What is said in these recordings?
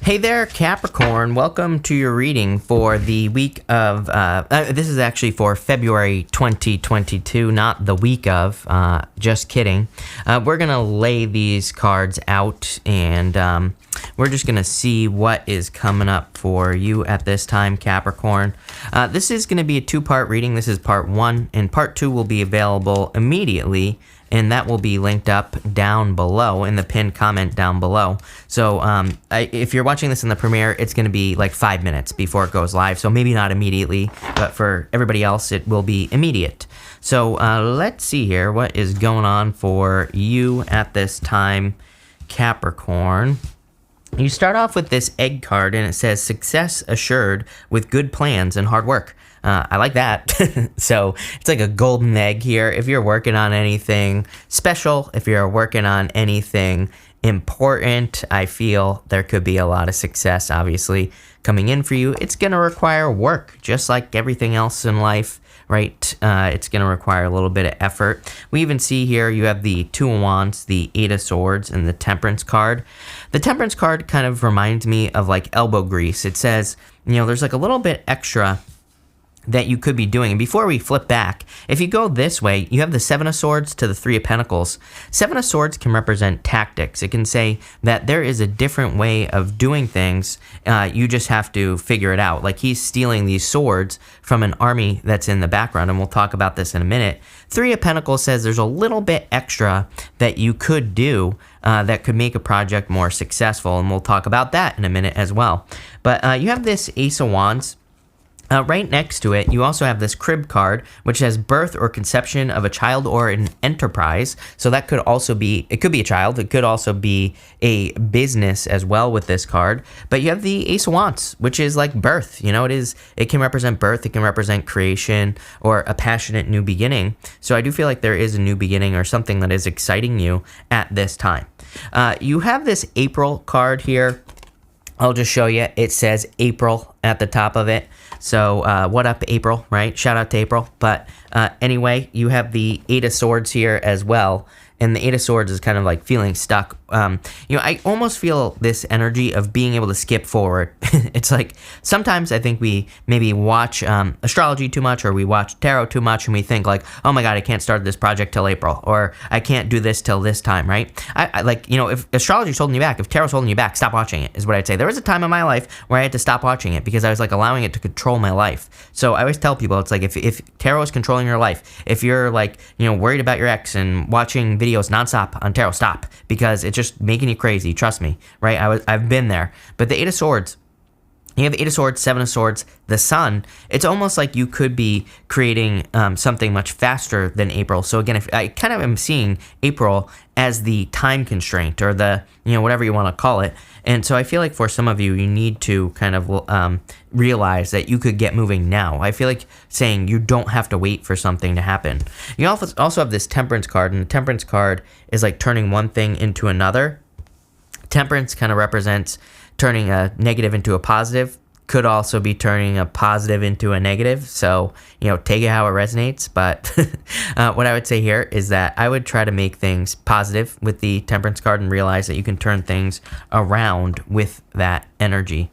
Hey there, Capricorn. Welcome to your reading for the week of, this is actually for February 2022, not the week of, just kidding. We're going to lay these cards out and we're just going to see what is coming up for you at this time, Capricorn. This is going to be a two-part reading. This is part one, and part two will be available immediately, and that will be linked up down below in the pinned comment down below. So if you're watching this in the premiere, it's going to be like 5 minutes before it goes live. So maybe not immediately, but for everybody else, it will be immediate. So let's see here what is going on for you at this time, Capricorn. You start off with this egg card, and it says, success assured with good plans and hard work. I like that. So it's like a golden egg here. If you're working on anything special, if you're working on anything important, I feel there could be a lot of success, obviously, coming in for you. It's going to require work, just like everything else in life, right? It's going to require a little bit of effort. We even see here you have the Two of Wands, the Eight of Swords, and the Temperance card. The Temperance card kind of reminds me of like elbow grease. It says, you know, there's like a little bit extra that you could be doing. And before we flip back, if you go this way, you have the Seven of Swords to the Three of Pentacles. Seven of Swords can represent tactics. It can say that there is a different way of doing things. You just have to figure it out. Like he's stealing these swords from an army that's in the background, and we'll talk about this in a minute. Three of Pentacles says there's a little bit extra that you could do that could make a project more successful, and we'll talk about that in a minute as well. But you have this Ace of Wands. Right next to it, you also have this crib card, which says birth or conception of a child or an enterprise. So that could also be, it could be a child. It could also be a business as well with this card. But you have the Ace of Wands, which is like birth. You know, it can represent birth. It can represent creation or a passionate new beginning. So I do feel like there is a new beginning or something that is exciting you at this time. You have this April card here. I'll just show you. It says April at the top of it. So what up, April, right? Shout out to April. But anyway, you have the Eight of Swords here as well. And the Eight of Swords is kind of like feeling stuck. You know, I almost feel this energy of being able to skip forward. It's like sometimes I think we maybe watch astrology too much, or we watch tarot too much, and we think like, oh my God, I can't start this project till April, or I can't do this till this time, right? I like, you know, if astrology's holding you back, if tarot's holding you back, stop watching it, is what I'd say. There was a time in my life where I had to stop watching it because I was like allowing it to control my life. So I always tell people, it's like if tarot is controlling your life, if you're like, you know, worried about your ex and watching videos nonstop on tarot, stop, because it's just making you crazy. Trust me, right? I've been there. But the Eight of Swords, you have the Eight of Swords, Seven of Swords, the Sun. It's almost like you could be creating something much faster than April. So again, if I kind of am seeing April as the time constraint, or the, you know, whatever you want to call it. And so I feel like for some of you, you need to kind of realize that you could get moving now. I feel like saying you don't have to wait for something to happen. You also have this Temperance card, and the Temperance card is like turning one thing into another. Temperance kind of represents turning a negative into a positive. Could also be turning a positive into a negative. So, you know, take it how it resonates. But what I would say here is that I would try to make things positive with the Temperance card and realize that you can turn things around with that energy.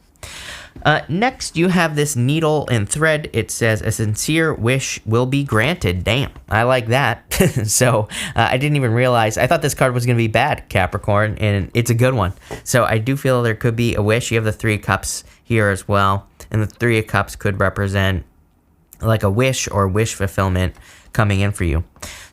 Next, you have this Needle and Thread. It says, a sincere wish will be granted. Damn, I like that. So I didn't even realize. I thought this card was going to be bad, Capricorn, and it's a good one. So I do feel there could be a wish. You have the Three of Cups here as well. And the Three of Cups could represent like a wish or wish fulfillment coming in for you.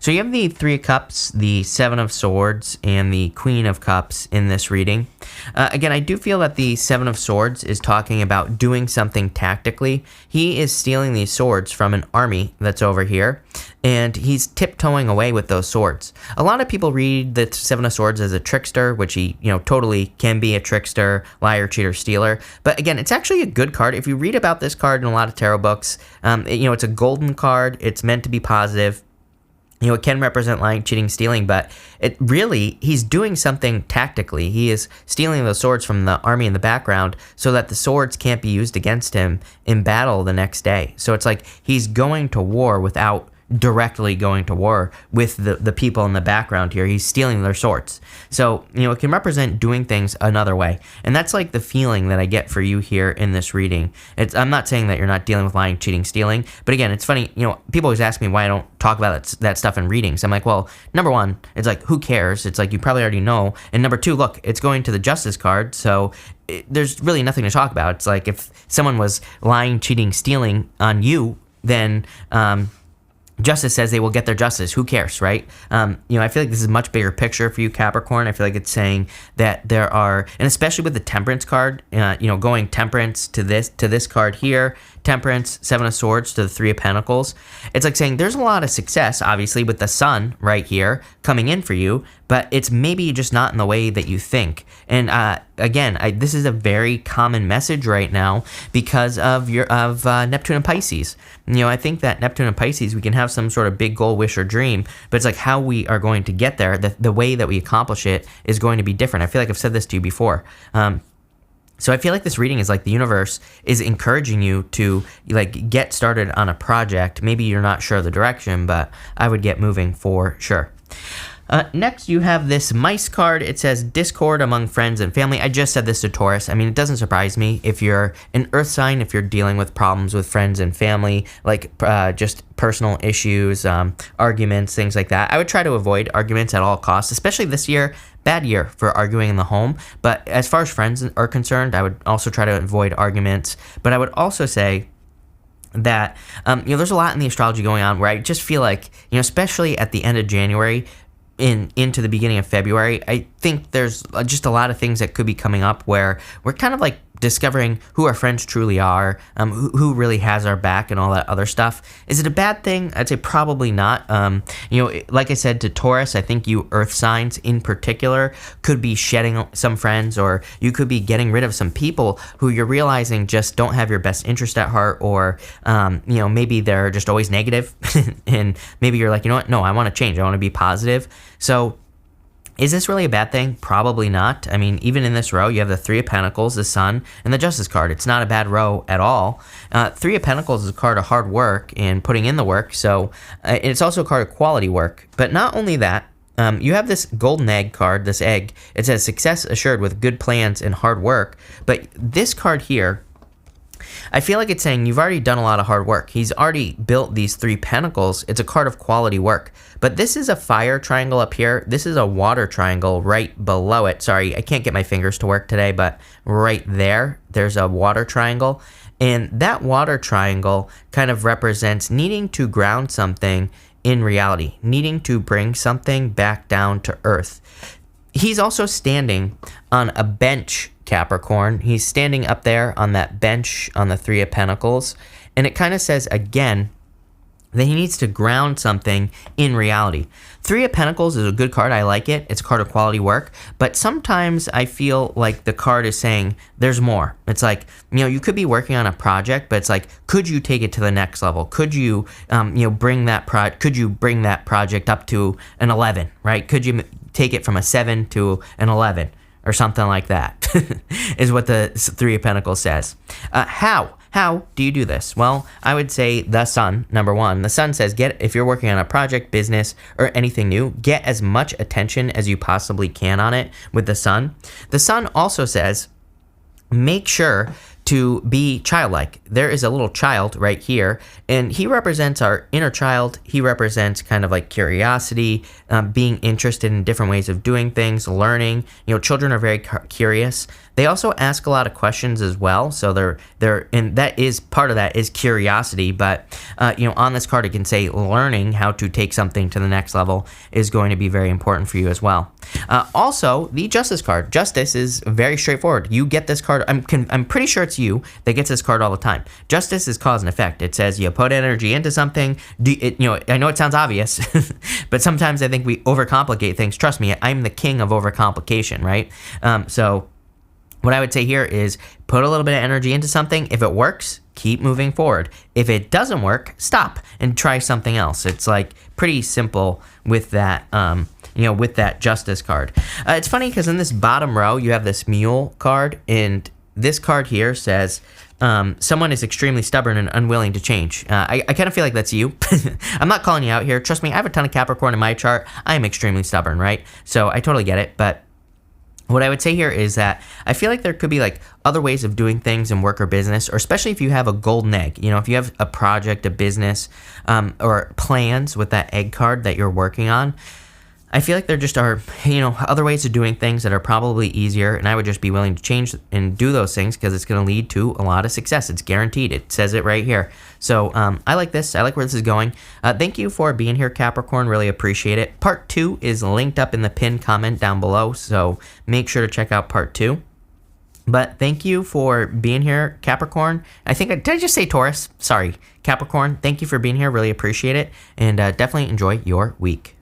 So you have the Three of Cups, the Seven of Swords, and the Queen of Cups in this reading. Again, I do feel that the Seven of Swords is talking about doing something tactically. He is stealing these swords from an army that's over here, and he's tiptoeing away with those swords. A lot of people read the Seven of Swords as a trickster, which he, you know, totally can be a trickster, liar, cheater, stealer. But again, it's actually a good card. If you read about this card in a lot of tarot books, you know, it's a golden card. It's meant to be positive. You know, it can represent lying, cheating, stealing, but it really, he's doing something tactically. He is stealing those swords from the army in the background so that the swords can't be used against him in battle the next day. So it's like he's going to war without directly going to war with the people in the background here. He's stealing their swords. So, it can represent doing things another way. And that's like the feeling that I get for you here in this reading. I'm not saying that you're not dealing with lying, cheating, stealing. But again, it's funny, people always ask me why I don't talk about that stuff in readings. I'm like, well, number one, it's like, who cares? It's like, you probably already know. And number two, look, it's going to the Justice card. So there's really nothing to talk about. It's like if someone was lying, cheating, stealing on you, then Justice says they will get their justice. Who cares, right? I feel like this is a much bigger picture for you, Capricorn. I feel like it's saying that there are, and especially with the Temperance card, going Temperance to this card here, Temperance, Seven of Swords to the Three of Pentacles. It's like saying there's a lot of success, obviously, with the Sun right here coming in for you, but it's maybe just not in the way that you think. And again, this is a very common message right now because of Neptune and Pisces. I think that Neptune and Pisces, we can have some sort of big goal, wish, or dream, but it's like how we are going to get there. The way that we accomplish it is going to be different. I feel like I've said this to you before. So I feel like this reading is like the universe is encouraging you to like get started on a project. Maybe you're not sure of the direction, but I would get moving for sure. Next, you have this mice card. It says discord among friends and family. I just said this to Taurus. I mean, it doesn't surprise me if you're an earth sign, if you're dealing with problems with friends and family, like just personal issues, arguments, things like that. I would try to avoid arguments at all costs, especially this year. Bad year for arguing in the home. But as far as friends are concerned, I would also try to avoid arguments. But I would also say that, there's a lot in the astrology going on where I just feel like, especially at the end of January, into the beginning of February, I think there's just a lot of things that could be coming up where we're kind of like discovering who our friends truly are, who really has our back and all that other stuff. Is it a bad thing? I'd say probably not. Like I said to Taurus, I think you earth signs in particular could be shedding some friends, or you could be getting rid of some people who you're realizing just don't have your best interest at heart, or maybe they're just always negative and maybe you're like, no, I want to change. I want to be positive. So is this really a bad thing? Probably not. I mean, even in this row, you have the Three of Pentacles, the Sun, and the Justice card. It's not a bad row at all. Three of Pentacles is a card of hard work and putting in the work, so it's also a card of quality work. But not only that, you have this golden egg card, this egg. It says success assured with good plans and hard work. But this card here, I feel like it's saying you've already done a lot of hard work. He's already built these Three Pentacles. It's a card of quality work. But this is a fire triangle up here. This is a water triangle right below it. Sorry, I can't get my fingers to work today, but right there, there's a water triangle. And that water triangle kind of represents needing to ground something in reality, needing to bring something back down to earth. He's also standing on a bench, Capricorn. He's standing up there on that bench on the Three of Pentacles. And it kind of says, again, that he needs to ground something in reality. Three of Pentacles is a good card. I like it. It's a card of quality work. But sometimes I feel like the card is saying there's more. It's like, you could be working on a project, but it's like, could you take it to the next level? Could you, bring that project up to an 11, right? Could you take it from a 7 to an 11 or something like that is what the Three of Pentacles says. How do you do this? Well, I would say the Sun, number one. The Sun says, if you're working on a project, business, or anything new, get as much attention as you possibly can on it with the Sun. The Sun also says, make sure to be childlike. There is a little child right here, and he represents our inner child. He represents kind of like curiosity, being interested in different ways of doing things, learning. Children are very curious. They also ask a lot of questions as well. So and that is part of that is curiosity. But on this card, it can say learning how to take something to the next level is going to be very important for you as well. Also, the Justice card. Justice is very straightforward. You get this card. I'm pretty sure it's you that gets this card all the time. Justice is cause and effect. It says you put energy into something. I know it sounds obvious, but sometimes I think we overcomplicate things. Trust me, I'm the king of overcomplication, right? So what I would say here is put a little bit of energy into something. If it works, keep moving forward. If it doesn't work, stop and try something else. It's like pretty simple with that, with that Justice card. It's funny because in this bottom row, you have this Mule card, and this card here says, someone is extremely stubborn and unwilling to change. I kind of feel like that's you. I'm not calling you out here. Trust me, I have a ton of Capricorn in my chart. I am extremely stubborn, right? So I totally get it. But what I would say here is that I feel like there could be like other ways of doing things in work or business, or especially if you have a golden egg. You know, if you have a project, a business, or plans with that egg card that you're working on, I feel like there just are, you know, other ways of doing things that are probably easier, and I would just be willing to change and do those things because it's going to lead to a lot of success. It's guaranteed. It says it right here. So I like this. I like where this is going. Thank you for being here, Capricorn. Really appreciate it. Part 2 is linked up in the pinned comment down below, so make sure to check out part 2. But thank you for being here, Capricorn. Did I just say Taurus? Sorry, Capricorn. Thank you for being here. Really appreciate it, and definitely enjoy your week.